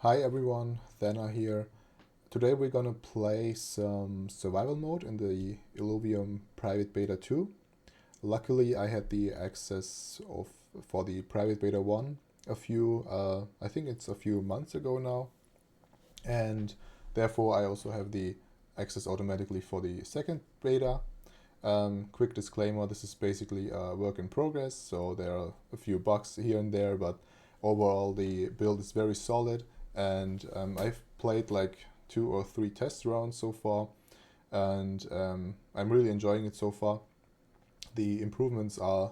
Hi everyone, Thana here. Today we're gonna play some survival mode in the Illuvium private beta 2. Luckily I had the access for the private beta 1 I think it's a few months ago now, and therefore I also have the access automatically for the second beta. Quick disclaimer, this is basically a work in progress, so there are a few bugs here and there, but overall the build is very solid, and I've played like 2 or 3 test rounds so far, and I'm really enjoying it so far. The improvements are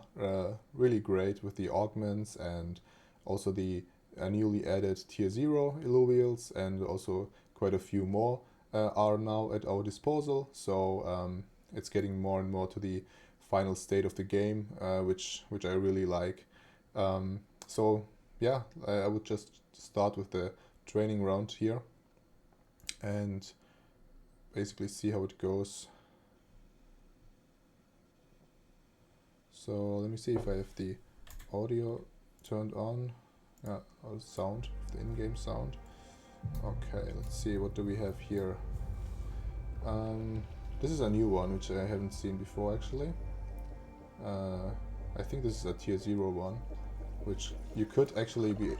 really great with the augments and also the newly added tier 0 Illuvials, and also quite a few more are now at our disposal, so it's getting more and more to the final state of the game, which I really like. So yeah, I would just start with the training round here and basically see how it goes. So let me see if I have the audio turned on. Yeah, or sound, the in-game sound. Okay, let's see, what do we have here? This is a new one, which I haven't seen before actually. I think this is a tier 0 one, which you could actually be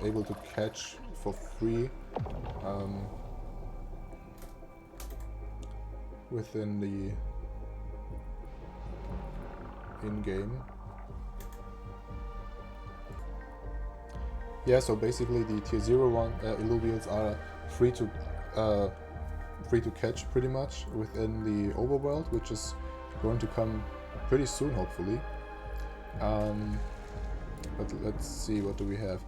able to catch for free within the in-game. Yeah, so basically the tier 0 one Illuvials are free to catch pretty much within the overworld, which is going to come pretty soon, hopefully. But let's see, what do we have?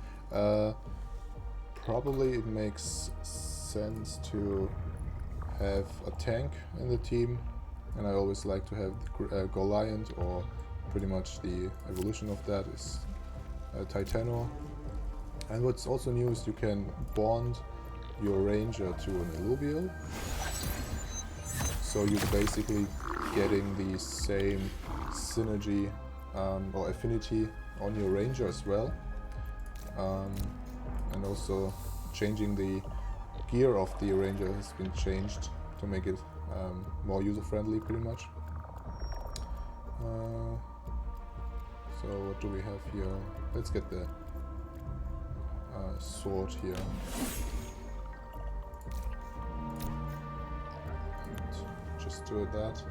Probably it makes sense to have a tank in the team, and I always like to have Goliath, or pretty much the evolution of that is Titano. And what's also new is you can bond your ranger to an Illuvial, so you're basically getting the same synergy or affinity on your ranger as well, and also changing the gear of the ranger has been changed to make it more user-friendly pretty much. So what do we have here? Let's get the sword here. And just do that.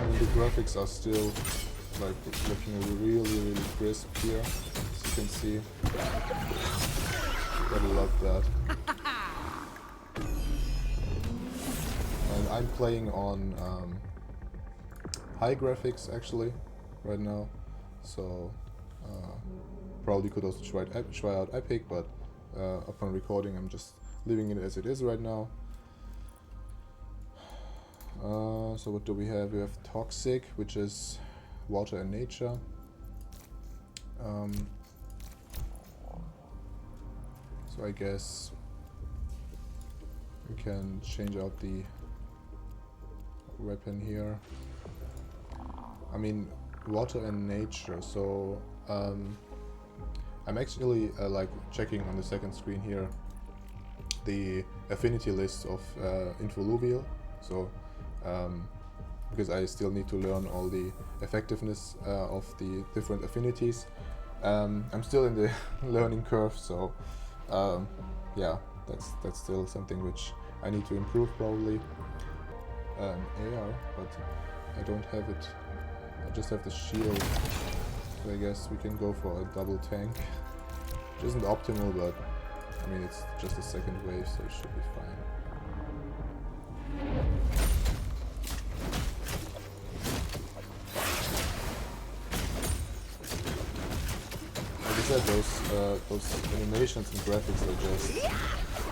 And the graphics are still like looking really crisp here, as you can see. Gotta love that. And I'm playing on high graphics actually right now, so probably could also try out Epic, but upon recording I'm just leaving it as it is right now. So what do we have? We have Toxic, which is water and nature. So I guess we can change out the weapon here. I mean, water and nature, so I'm actually like checking on the second screen here the affinity list of Illuvial, so because I still need to learn all the effectiveness of the different affinities. I'm still in the learning curve, so yeah, that's still something which I need to improve probably. AR, but I don't have it. I just have the shield, so I guess we can go for a double tank, which isn't optimal, but I mean it's just a second wave, so it should be fine. Like I said, those animations and graphics are just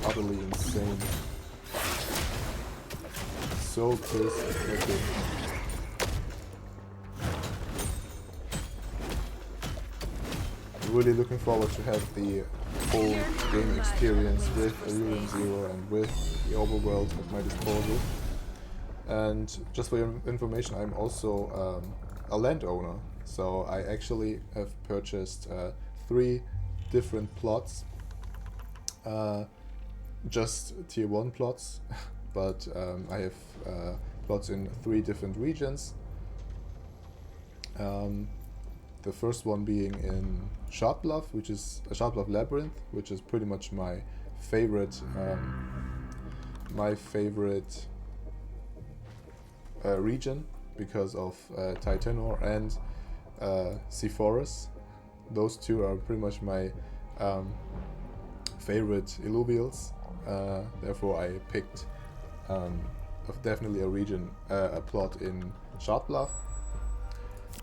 utterly insane. So crisp looking. Really looking forward to have the whole game experience with Illuvium 0 and with the overworld at my disposal. And just for your information, I'm also a landowner, so I actually have purchased 3 different plots just tier 1 plots, but I have plots in 3 different regions. The first one being in Shardbluff, which is a Shardbluff Labyrinth, which is pretty much my favorite region because of Titanor and Seaforus. Those two are pretty much my favorite Illuvials. Therefore, I picked definitely a region, a plot in Shardbluff.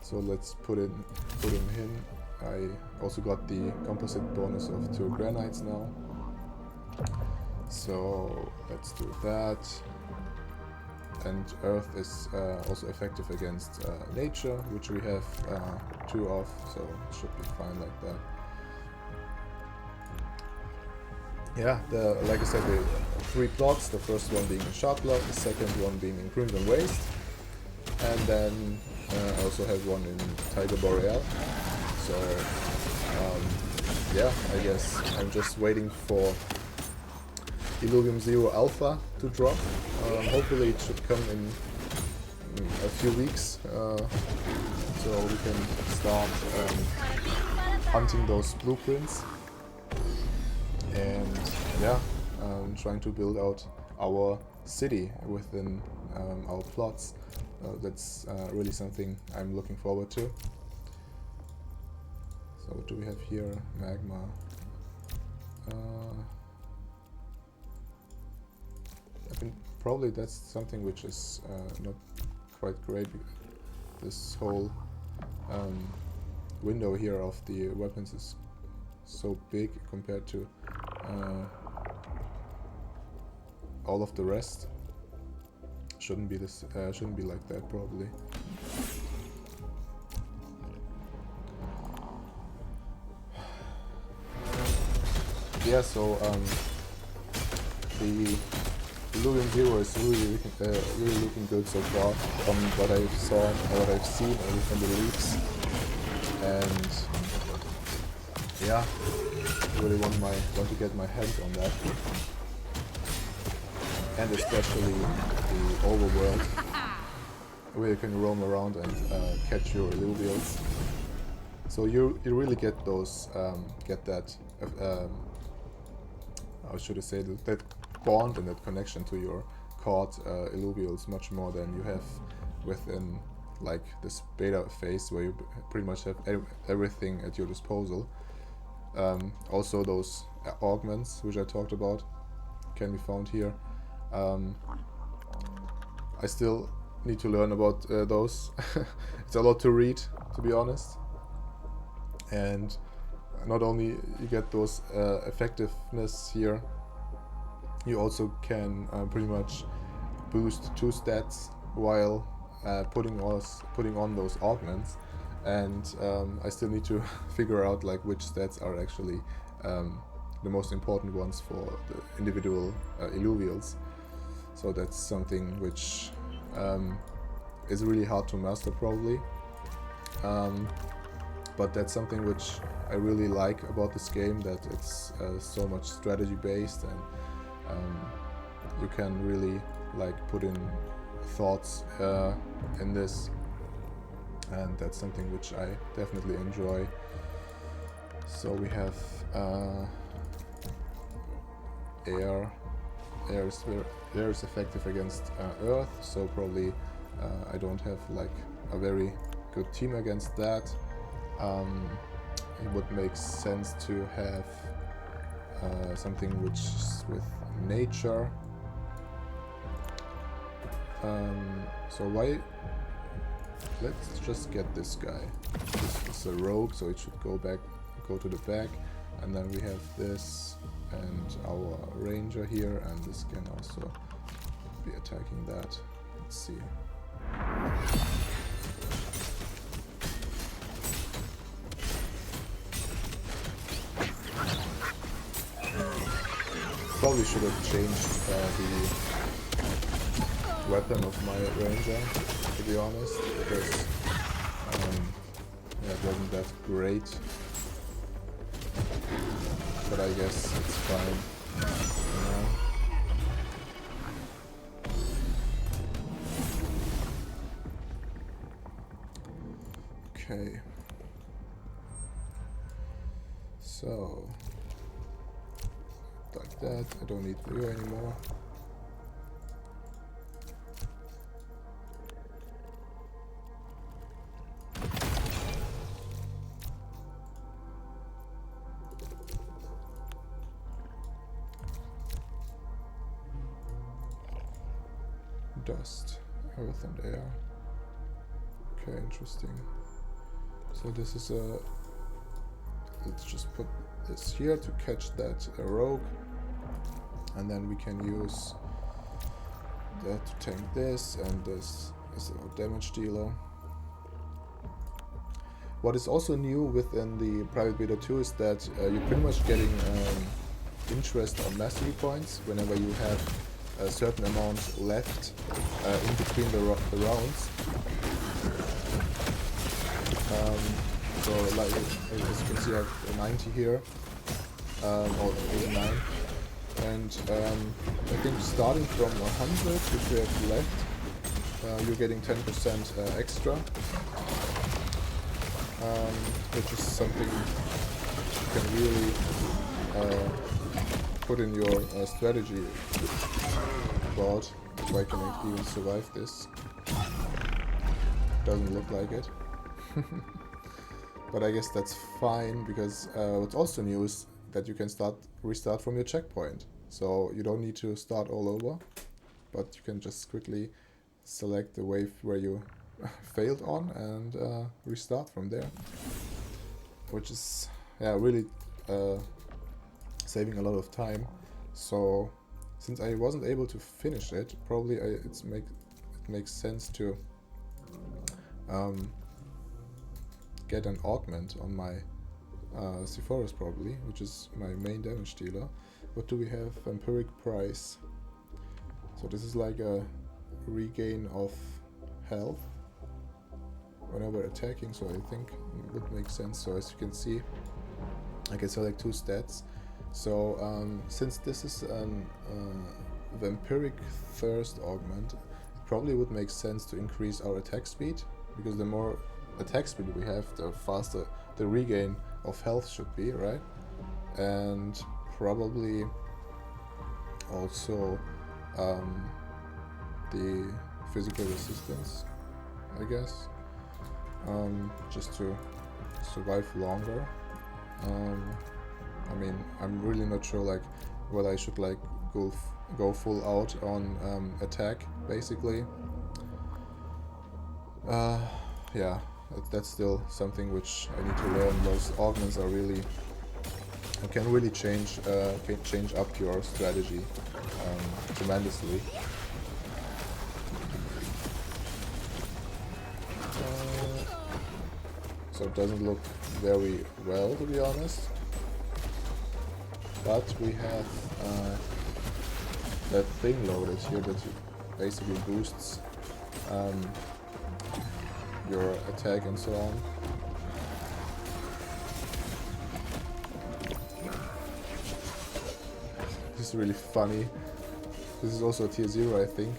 So let's put him in. I also got the composite bonus of 2 granites now. So let's do that. And Earth is also effective against nature, which we have 2 of, so it should be fine like that. Yeah, like I said, the 3 plots, the first one being in Shardbluff, the second one being in Crimson Waste, and then I also have one in Tiger Boreal. So yeah, I guess I'm just waiting for Illuvium 0 Alpha to drop. Hopefully it should come in a few weeks, so we can start hunting those blueprints. And yeah, trying to build out our city within our plots. That's really something I'm looking forward to. So what do we have here? Magma. I think probably that's something which is not quite great. This whole window here of the weapons is so big compared to all of the rest. Shouldn't be this. Shouldn't be like that probably. Yeah. So the Illuvium 0 is really looking good so far from what I saw or what I've seen from the leaks, and yeah, really want to get my hands on that, and especially the overworld where you can roam around and catch your Illuvials. So you really get those that how should I say that bond and that connection to your caught Illuvials much more than you have within like this beta phase where you pretty much have everything at your disposal. Also those augments which I talked about can be found here. I still need to learn about those. It's a lot to read, to be honest. And not only you get those effectiveness here, you also can pretty much boost 2 stats while putting on those augments, and I still need to figure out like which stats are actually the most important ones for the individual Illuvials. So that's something which is really hard to master probably, but that's something which I really like about this game, that it's so much strategy based, and you can really like put in thoughts in this, and that's something which I definitely enjoy. So we have air. Air is effective against earth, so probably I don't have like a very good team against that. It would make sense to have something which is with nature. So let's just get this guy. This is a rogue, so it should go to the back, and then we have this and our ranger here, and this can also be attacking that. Let's see. Probably should have changed the weapon of my ranger, to be honest, because yeah, it wasn't that great. But I guess it's fine. Okay. So, like that. I don't need you anymore. Dust, earth and air. Okay, interesting. So this is a... Let's just put this here to catch that rogue. And then we can use that to tank this, and this is our damage dealer. What is also new within the private beta 2 is that you're pretty much getting interest on mastery points whenever you have a certain amount left in between the rounds. So like as you can see, I have 90 here, or 89, and I think starting from 100, which we have left, you're getting 10% extra, which is something you can really put in your strategy about if I can even survive this. Doesn't look like it. But I guess that's fine, because what's also new is that you can restart from your checkpoint. So you don't need to start all over, but you can just quickly select the wave where you failed on and restart from there. Which is, yeah, really saving a lot of time. So since I wasn't able to finish it, probably it makes sense to get an augment on my Sephoros probably, which is my main damage dealer. What do we have? Vampiric Price. So this is like a regain of health whenever attacking, so I think it would make sense. So as you can see, I can select 2 stats. So since this is an Vampiric Thirst augment, it probably would make sense to increase our attack speed, because the more attack speed we have, the faster the regain of health should be, right? And probably also the physical resistance, I guess, just to survive longer. I mean, I'm really not sure like whether I should like go full out on attack, basically. Yeah, that's still something which I need to learn. Those augments are really can really change up your strategy tremendously. So it doesn't look very well, to be honest. But we have that thing loaded here that basically boosts your attack and so on. This is really funny. This is also a tier 0, I think.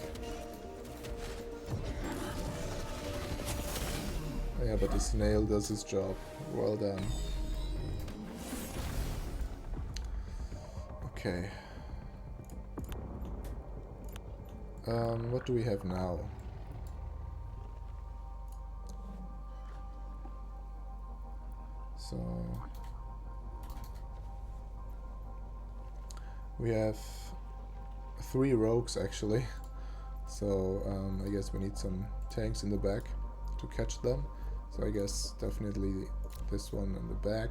Yeah, but the snail does his job. Well done. Okay. What do we have now? So we have 3 rogues actually. So I guess we need some tanks in the back to catch them. So I guess definitely this one in the back.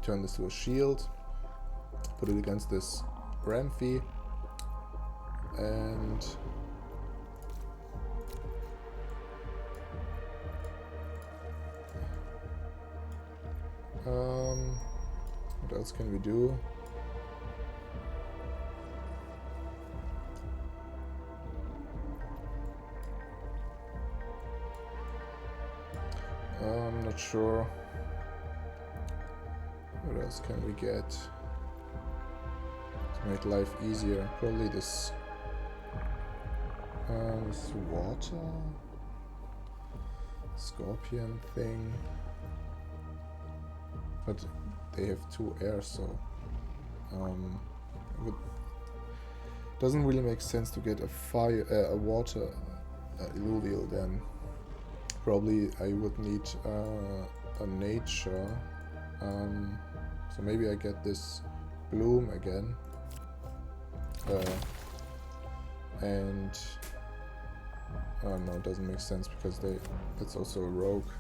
Turn this to a shield. Put it against this Ramphie. And what else can we do? I'm not sure. What else can we get to make life easier? Probably this water scorpion thing, but they have 2 air, so it doesn't really make sense to get a water Illuvial. Then probably I would need a nature, so maybe I get this bloom again, and no, it doesn't make sense because that's also a rogue.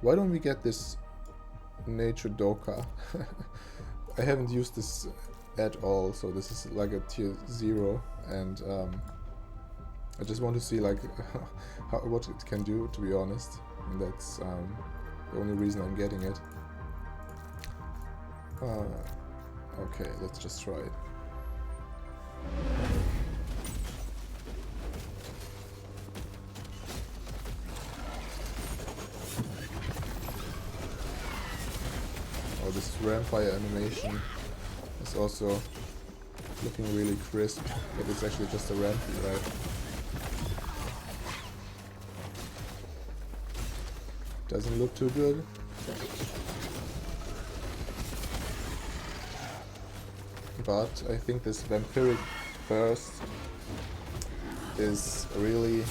Why don't we get this nature Doka? I haven't used this at all, so this is like a tier 0, and I just want to see like what it can do, to be honest, and that's the only reason I'm getting it. Okay, let's just try it. Oh, this rampire animation is also looking really crisp, but it's actually just a rampy, right? Doesn't look too good. But I think this vampiric burst is really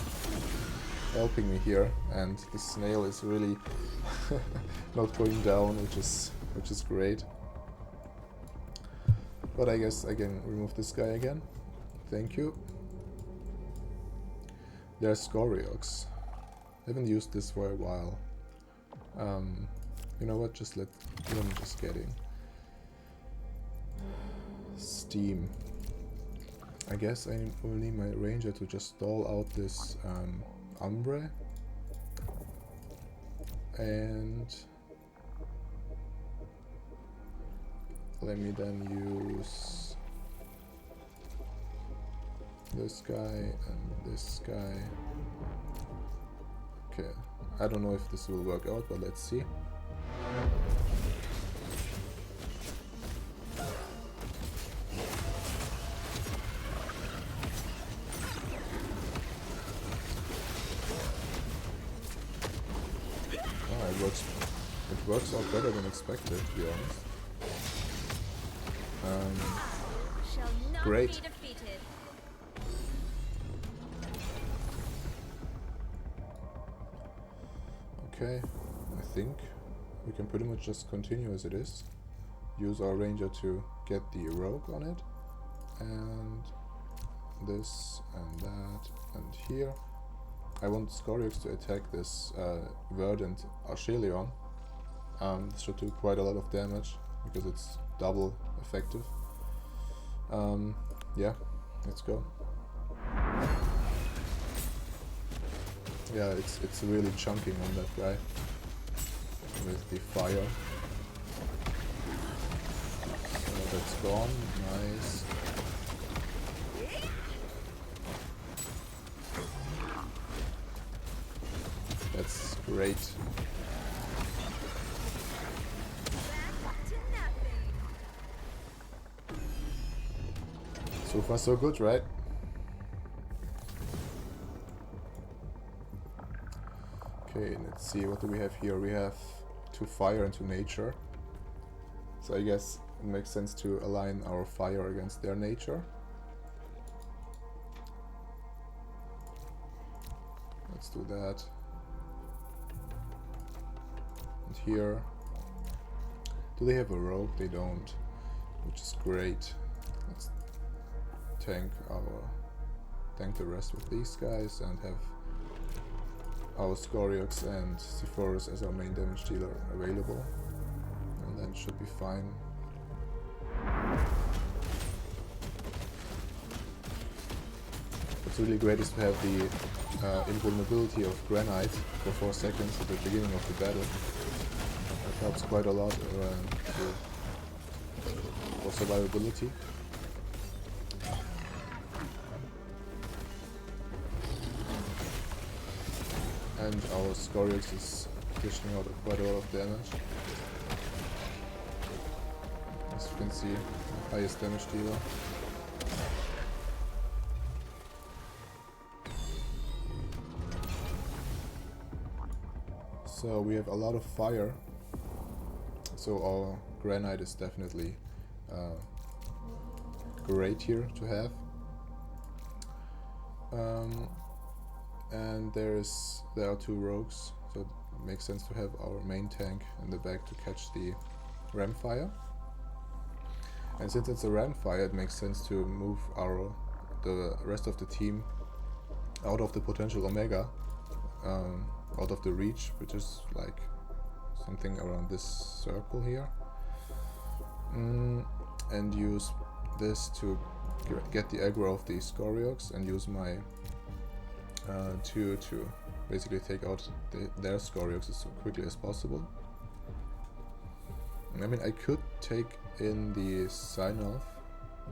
helping me here, and the snail is really not going down, which is great. But I guess I can remove this guy again. Thank you. There's Scoriox. Haven't used this for a while. You know what? Just let him just get in. Steam. I guess I will need my ranger to just stall out this Umbre, and let me then use this guy and this guy. Okay, I don't know if this will work out, but let's see. It works out better than expected, to be honest. Great. Okay, I think we can pretty much just continue as it is. Use our ranger to get the rogue on it, and this and that and here. I want Scoriox to attack this verdant Archelion. This should do quite a lot of damage because it's double effective. Yeah, let's go. Yeah, it's really chunking on that guy with the fire. So that's gone. Nice. That's great. So far so good, right? Okay, let's see, what do we have here? We have 2 fire and 2 nature. So I guess it makes sense to align our fire against their nature. Let's do that. And here, do they have a rogue? They don't, which is great. Let's tank the rest with these guys and have our Scoriox and Sephorus as our main damage dealer available, and then should be fine. What's really great is to have the invulnerability of Granite for 4 seconds at the beginning of the battle. That helps quite a lot for survivability. And our Scoriox is dishing out quite a lot of damage. As you can see, highest damage dealer. So we have a lot of fire. So our granite is definitely great here to have. And there are two rogues, so it makes sense to have our main tank in the back to catch the ram fire. And since it's a ram fire, it makes sense to move the rest of the team out of the potential Omega, out of the reach, which is like something around this circle here, and use this to get the aggro of the Scoriox and use my to basically take out their Scoriox as quickly as possible. I mean, I could take in the sign-off,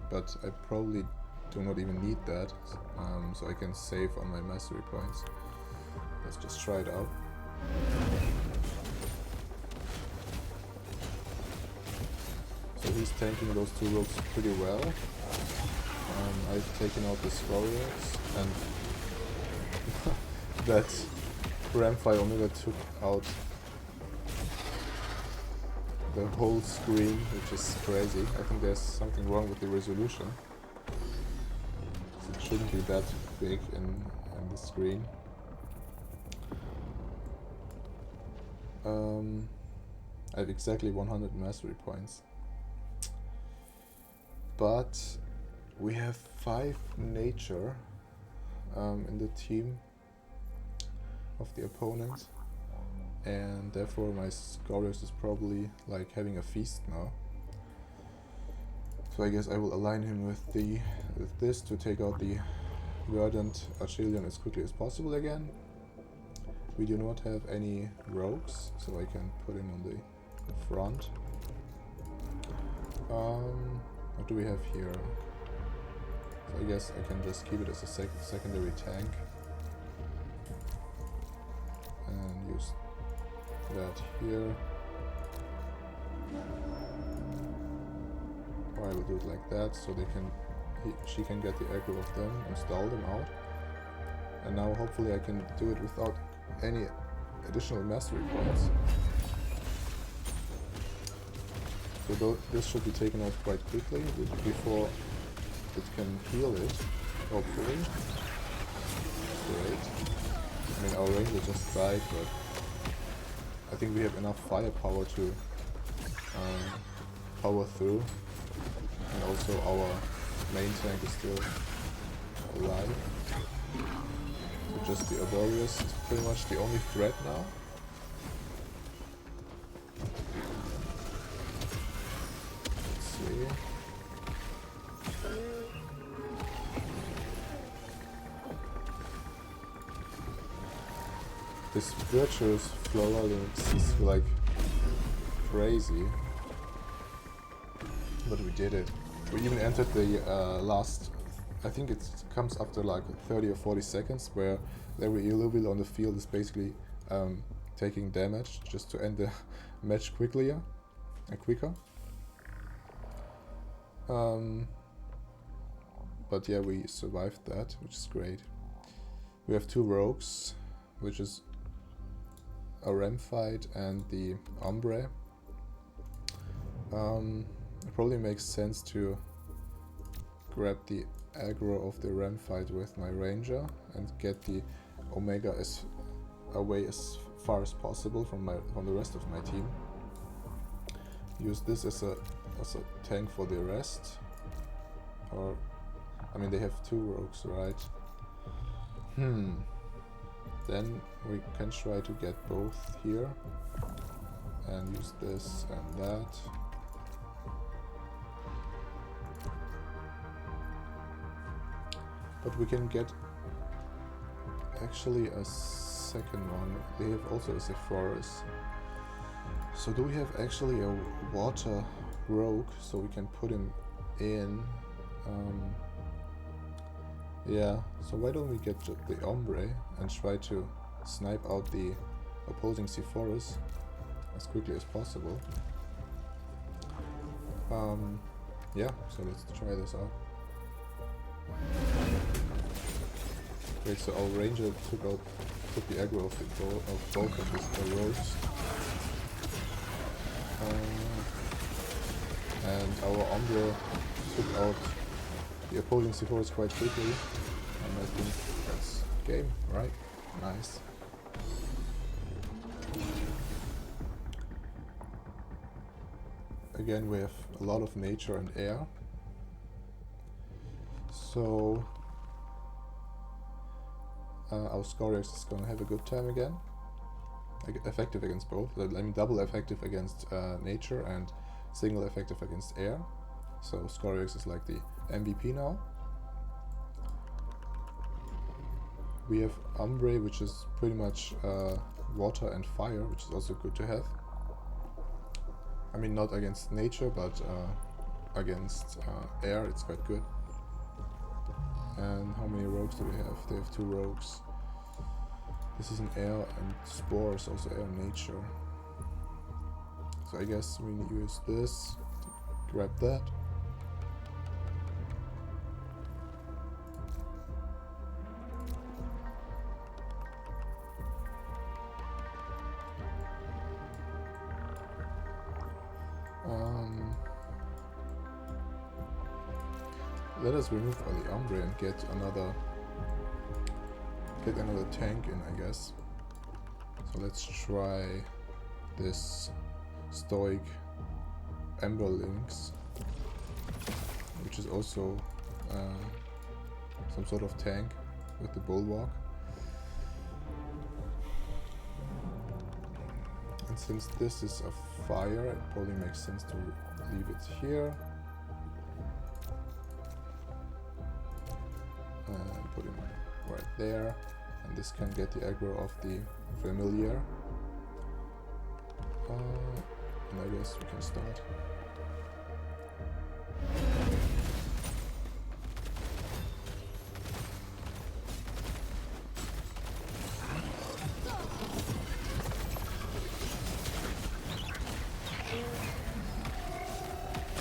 but I probably do not even need that, so I can save on my mastery points. Let's just try it out. So he's tanking those two rogues pretty well. I've taken out the Scoriox, and that Ramfire Omega took out the whole screen, which is crazy. I think there's something wrong with the resolution. So it shouldn't be that big in the screen. I have exactly 100 mastery points. But we have 5 nature in the team of the opponent, and therefore my Scoriox is probably like having a feast now. So I guess I will align him with this to take out the Verdant Archelion as quickly as possible again. We do not have any rogues, so I can put him on the front. What do we have here? So I guess I can just keep it as a secondary tank and use that here. Or I will do it like that, so she can get the aggro of them and stall them out. And now hopefully I can do it without any additional mastery points. So this should be taken out quite quickly before it can heal it, hopefully. Great. I mean, our ranger just died, but I think we have enough firepower to power through. And also our main tank is still alive. So just the Ardorius is pretty much the only threat now. Let's see. This virtuous Flora Lynx is like crazy. But we did it. We even entered the last, I think it comes after like 30 or 40 seconds, where every Illuvial on the field is basically taking damage just to end the match quicker. But yeah, we survived that, which is great. We have 2 rogues, which is a ram fight and the Ombre. It probably makes sense to grab the aggro of the ram fight with my ranger and get the Omega away as far as possible from the rest of my team. Use this as a tank for the rest. Or, I mean, they have 2 rogues, right? Then we can try to get both here and use this and that. But we can get actually a second one. They have also a Zephyrus. So do we have actually a water rogue so we can put him in? Yeah, so why don't we get the Ombre and try to snipe out the opposing C4s as quickly as possible. Yeah, so let's try this out. Wait, so our ranger took the aggro of both of his rogues. And our Ombre took out the opposing C4s quite quickly. And I think that's game, right? Nice. Again, we have a lot of nature and air. So our Scorex is gonna have a good time again. Effective against both. I mean, double effective against nature and single effective against air. So Scorex is like the MVP now. We have Ombre, which is pretty much water and fire, which is also good to have. I mean, not against nature, but against air, it's quite good. And how many rogues do they have? They have 2 rogues. This is an air, and Spore is also air nature. So I guess we use this to grab that. Let us remove all the Ombre and get another tank in, I guess. So let's try this Stoic Ember Lynx, which is also some sort of tank with the Bulwark. And since this is a fire, it probably makes sense to leave it here. And put him right there. And this can get the aggro of the Familiar. And I guess we can start.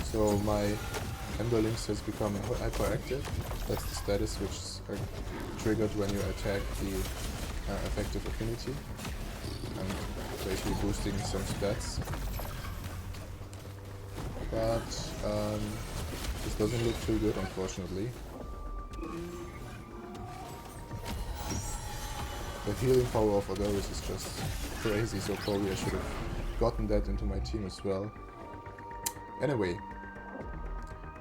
So my Ember Lynx has become hyperactive. That's the status which is triggered when you attack the effective affinity, and basically boosting some stats. But this doesn't look too good, unfortunately. The healing power of Odoris is just crazy, so probably I should have gotten that into my team as well. Anyway,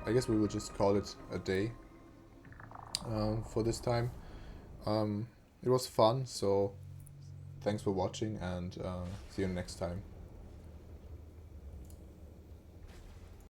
I guess we will just call it a day for this time. It was fun, so thanks for watching, and see you next time.